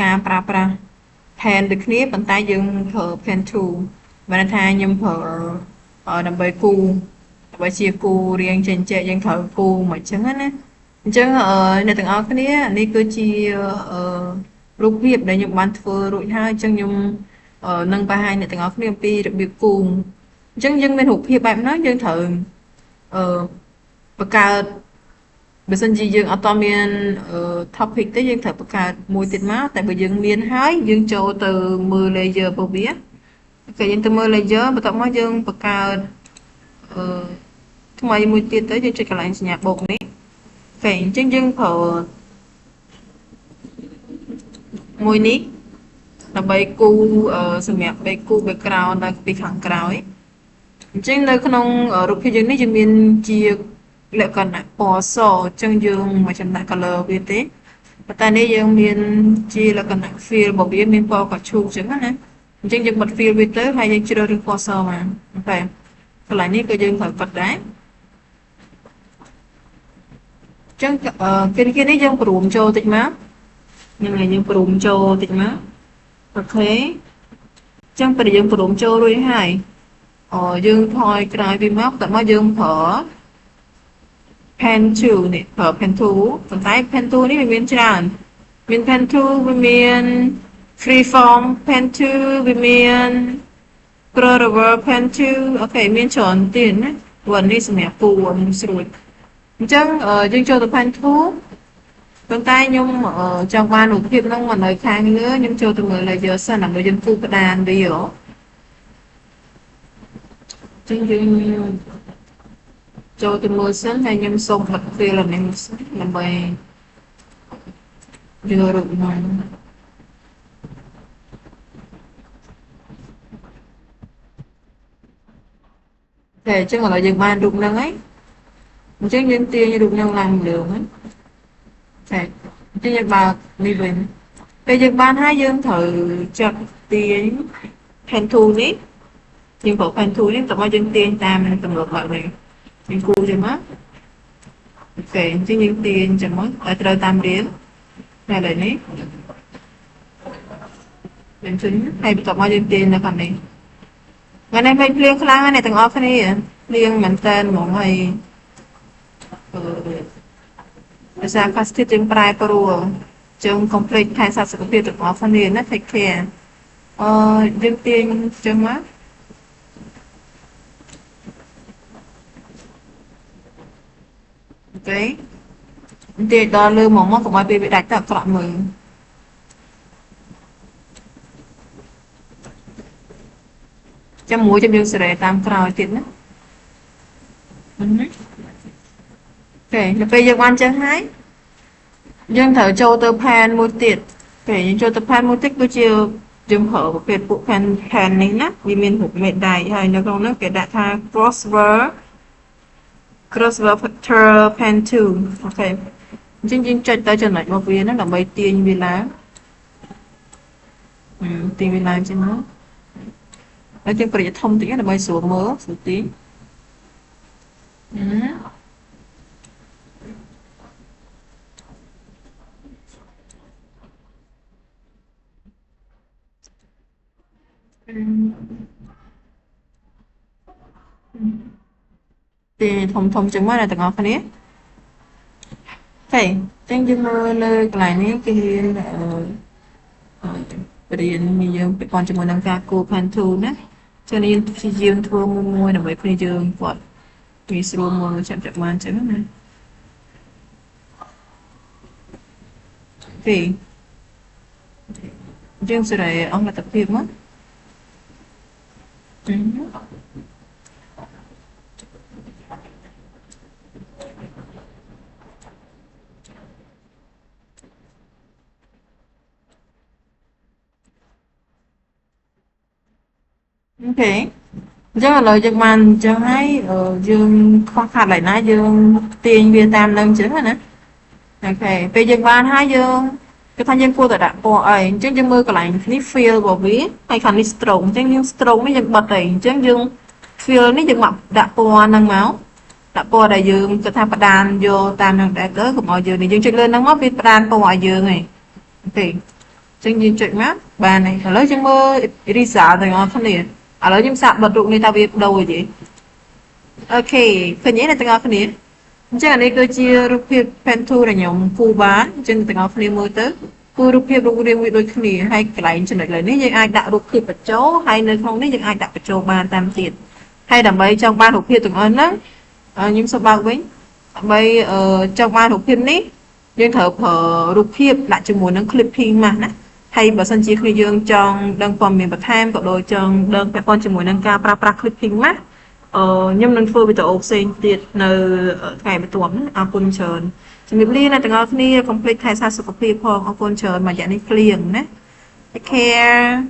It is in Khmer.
ការប្រើប្រាស់ pen ដូចគ្នាប៉ុន្តែយើងប្រើ pen tool បានថាខ្ញុំប្រើដើម្បីគូដើម្បីជាគូរៀងចេញចេះយើងត្រូវគូមកអញ្ចឹងណាអញ្ចឹងអ្នកទាំងអស់គ្នានេះគឺជារូបភាពដែលខ្ញុំបានធ្វើរួចហើយអញ្ចឹងខ្ញុំនឹងបង្ហាញអ្នកទាំងអស់គ្នាអំពីរបៀបគូអញ្ចឹងយើងមានរូបភាពបែបហ្នឹងយើងត្រូវអឺបង្កើតបើសិនជាយើងអត់តមាន topic ទេយើងត្រូវបង្កើតមួយទៀតមកតែបើយើងមានហើយយើងចូលទៅមើល layer របស់វាគេយើងទៅមើល layer បន្ទាប់មកយើងបង្កើតថ្មីមួយទៀតទៅយើងចុចកន្លែងសញ្ញាបូកនេះអូខេអញ្ចឹងយើងប្រើមួយនេះដើម្បីគូសម្រាប់បែកគូ background នៅពីខាងក្រោយអញ្ចឹងនៅក្នុងរូបភាពយើងនេះយើងមានជាលក្ខណៈពណ៌សអញ្ចឹងយើងមិនចំណាក់ color វាទេប៉ុន្តែនេះយើងមានជាលក្ខណៈ feel របស់វាមានពណ៌កញ្ឈូកអញ្ចឹងណាអញ្ចឹងយើងបិទ feel វាទៅហើយយើងជ្រើសរើសពណ៌សមកអូខេកន្លែងនេះក៏យើងត្រូវបិទដែរអញ្ចឹងគេនេះយើងព្រមចូលតិចមកនឹងយើងព្រមចូលតិចមកអូខេអញ្ចឹងពេលយើងព្រមចូលរួចហើយយើងថយក្រោយវាមកតែមកយើងប្រើ pen tool នេះប្រើ pen tool ប៉ុន្តែ pen tool នេះវាមានច្រើនមាន pen tool វាមាន free form pen tool វាមាន curve pen tool អូខេមានច្រើនទៀតណាព្រោះនេះសម្រាប់គូនឹងស្រួលអញ្ចឹងយើងចូលទៅ pen tool ប៉ុន្តែខ្ញុំចង់បានរូបភាពហ្នឹងមកនៅខាងលើខ្ញុំចូលទៅមើល layer សិនដើម្បីយើងគូក្តានវាចឹងយើងចូលទៅមើលសិនហើយខ្ញុំសូមបិទ file នេះដើម្បីយល់រូបហ្នឹងតែអញ្ចឹងឥឡូវយើងបានរូបហ្នឹងហើយអញ្ចឹងយើងទាញរូបហ្នឹងឡើងលើហ្នឹងតែអញ្ចឹងយើងបើកនេះវិញពេលយើងបានហើយយើងត្រូវចាត់ទាញ pen tool នេះយើងប្រើ pen tool នេះតើមកយើងទាញតាមទម្លាប់បែបនេះយើងគូចឹងមកអូខេអញ្ចឹងយើងទាញចឹងមកឲ្យត្រូវតាមរៀងតែឥឡូវនេះយើងជិញហើយបន្ទាប់មកយើងទាញនៅខាងនេះថ្ងៃនេះពេកភ្លៀងខ្លាំងណាស់អ្នកទាំងអស់គ្នាភ្លៀងមែនតើហ្មងហើយភាសាអាកាសធាតុយើងប្រែប្រួលចឹងកុំភ្លេចថែសុខភាពទាំងអស់គ្នាណា take care យើងទាញចឹងមកអូខេទាញដល់លើមកកុំឲ្យពេលវាដាច់ទៅអាក្រក់មើលចាំមួយចាំយើងសេរីតាមក្រោយទៀតណាអូខេដល់ពេលយើងបានចឹងហើយយើងត្រូវចូលទៅ pan មួយទៀតពេលយើងចូលទៅ pan មួយទៀតគឺជាយើងប្រើប្រភេទពួក pan នេះណាវាមានរូបមេដៃហើយនៅក្នុងនោះគេដាក់ថា crossword factor pen tool អូខេអញ្ចឹងយើងចុចទៅចំណុចរបស់វាហ្នឹងដើម្បីទាញវាឡើងទាញវាឡើងចឹងមកហើយយើងប្រយ័ត្នធំតិចដើម្បីស្រួលមើលស្រួលទាញទាញធំចឹងមកអ្នកទាំងអស់គ្នាអូខេអញ្ចឹងយើងមើលលើកន្លែងនេះគេមានបរិញ្ញាបត្រយើងពាក់ព័ន្ធជាមួយនឹងការគូ pen tool ណាចឹងយើងព្យាយាមធ្វើមួយដើម្បីគ្នាយើងគាត់ងាយស្រួលមើលចាប់បានចឹងណាអូខេយើងសេរីអស់លទ្ធភាពមកអូខេអញ្ចឹងឥឡូវយើងបានអញ្ចឹងហើយយើងខ្វះខាតឡើយណាយើងទាញវាតាមនឹងអញ្ចឹងណាអូខេពេលយើងបានហើយយើងគឺថាយើងគួរតែដាក់ពណ៌អីអញ្ចឹងយើងមើលកន្លែងនេះ fill របស់វាហើយខាងនេះ stroke អញ្ចឹងយើង stroke នេះយើងបិទអីអញ្ចឹងយើង fill នេះយើងមកដាក់ពណ៌ហ្នឹងមកដាក់ពណ៌ដែលយើងគិតថាផ្ដានយកតាមនឹងដែរទៅកុំឲ្យយើងនេះយើងចុចលើហ្នឹងមកវាផ្ដានពណ៌ឲ្យយើងឯងអូខេ Chân nhìn chuyện má bà này ở lấy chân mơ đi xả thì ngon không nè ở lấy chân xả bật rụng đi tao biết đâu rồi chị ok phần nhé là tao ngon không nè chắc là đây tôi chia rụp hiệp pen thu là nhóm phu bán chân tao ngon không nè mơ tới phu rụp hiệp rụp riêng đôi không nè hay cái lại chân này nếu như ai đã rụp hiệp bật chỗ hay nơi không nếu như ai đã bật chỗ bàn tam tiền hay đầm bay trong ba rụp hiệp tụi ngon đó nhưng sao bao với bay trong ba rụp hiệp ní nhưng thở phở rụp hiệp lại cho muốn nó clipping mà nè hay bà sân chia khi dương trong đơn phòng miền Bắc Ham cộng đôi trong đơn các con chỉ muốn nâng cao pra clipping mắt nhưng nâng phơi bị tổ sen tiệt nơi ngày bị tuẩm apple trơn chỉ nghiệp liên là từng ởนี่ complete thay saสุขภาพพองapple trơn mà dạng này clean nè take care